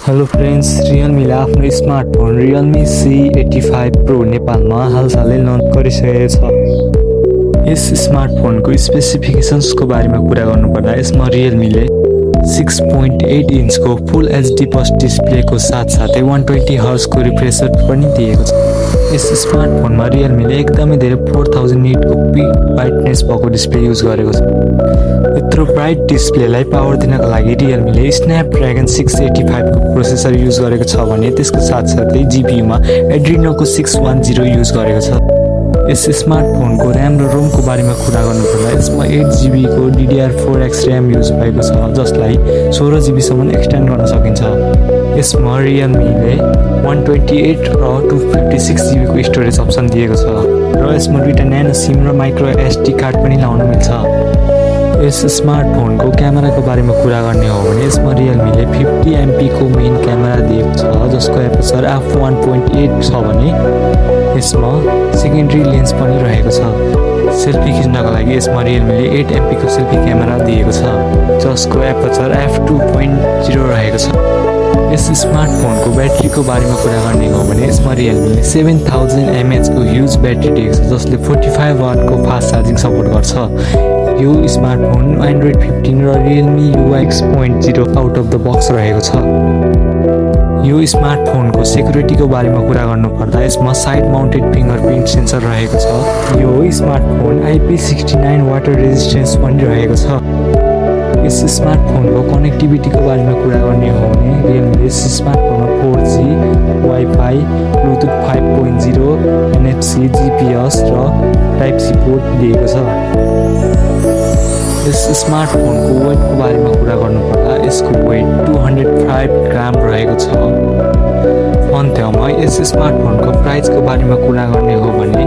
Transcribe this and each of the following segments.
Hello friends, रियलमीले आफ्नो smartphone Realme C85 pro नेपालमा हालसालै लन्च गरिसकेको छ। यस स्मार्टफोनको स्पेसिफिकेसन्सको बारेमा कुरा गर्नुपर्दा यसमा रियलमीले 6.8 इन्चको फुल एचडी प्लस डिस्प्लेको साथसाथै 120 हर्जको रिफ्रेस रेट पनि दिएको छ। यस स्मार्टफोनमा रियलमीले एकदमै धेरै 4000 निटको पिक ब्राइटनेस भएको डिस्प्ले युज गरेको छ। यत्रो ब्राइट डिस्प्लेलाई पावर दिनको लागि रियलमीले स्न्यापड्र्यागन 685 को प्रोसेसर युज गरेको छ भने त्यसको साथसाथै जिपियूमा एड्रिनोको 610 युज गरेको छ। यस स्मार्टफोनको ऱ्याम र रोमको बारेमा कुरा गर्नुपर्दा यसमा 8GB को DDR4X ऱ्याम युज भएको छ, जसलाई 16GB सम्म एक्सटेन्ड गर्न सकिन्छ। यसमा रियलमीले 128 र 256GB को स्टोरेज अप्सन दिएको छ र यसमा दुईटा न्यानो सिम र माइक्रो एसडी कार्ड पनि लाउन मिल्छ। यस स्मार्टफोनको क्यामेराको बारेमा कुरा गर्ने हो भने यसमा रियलमीले 50MP को मेन क्यामेरा दिएको छ, जसको एपर्चर f1.8 छ भने यसमा सेकेन्डरी लेन्स पनि रहेको छ। सेल्फी खिच्नका लागि यसमा रियलमीले 8MP को सेल्फी क्यामेरा दिएको छ, जसको एपर्चर f2.0 रहेको छ। यस स्मार्टफोनको ब्याट्रीको बारेमा कुरा गर्ने हो भने यसमा रियलमीले 7000 mAh को ह्युज ब्याट्री दिएको छ, जसले 45 वाटको फास्ट चार्जिङ सपोर्ट गर्छ। यो स्मार्टफोन एन्ड्रोइड 15 र realme UI 6.0 out of the box रहेको छ। यो स्मार्टफोनको सेक्युरिटीको बारेमा कुरा गर्नुपर्दा यसमा साइड माउन्टेड फिङ्गरप्रिन्ट सेन्सर रहेको छ। यो स्मार्टफोन IP69 वाटर रेजिस्टेन्स पनि रहेको छ। यस स्मार्टफोनको कनेक्टिभिटीको बारेमा कुरा गर्ने हो भने रियलमीले यस स्मार्टफोनमा 4G, wifi, Bluetooth 5.0, NFC, GPS र टाइप-C पोर्ट दिएको छ। यस स्मार्टफोनको वेटको बारेमा कुरा गर्नुपर्दा यसको वेट 205 ग्राम रहेको छ। अन्त्यमा यस स्मार्टफोनको प्राइसको बारेमा कुरा गर्ने हो भने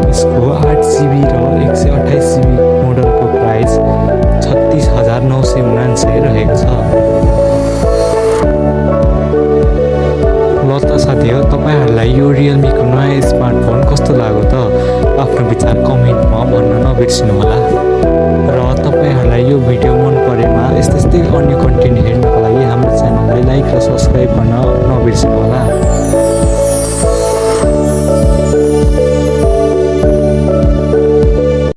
यसको 8GB र 128GB मोडलको प्राइस 36,999 रहेको छ। ल त साथीहरू, तपाईँहरूलाई यो रियलमीको नयाँ स्मार्टफोन कस्तो लाग्यो त? आफ्नो विचार कमेन्टमा भन्न नबिर्सिनुहोला र तपाईँहरूलाई यो भिडियो मन परेमा यस्तै अन्य कन्टेन्ट हेर्नको लागि हाम्रो च्यानललाई लाइक र सब्सक्राइब गर्न नबिर्सिनुहोला।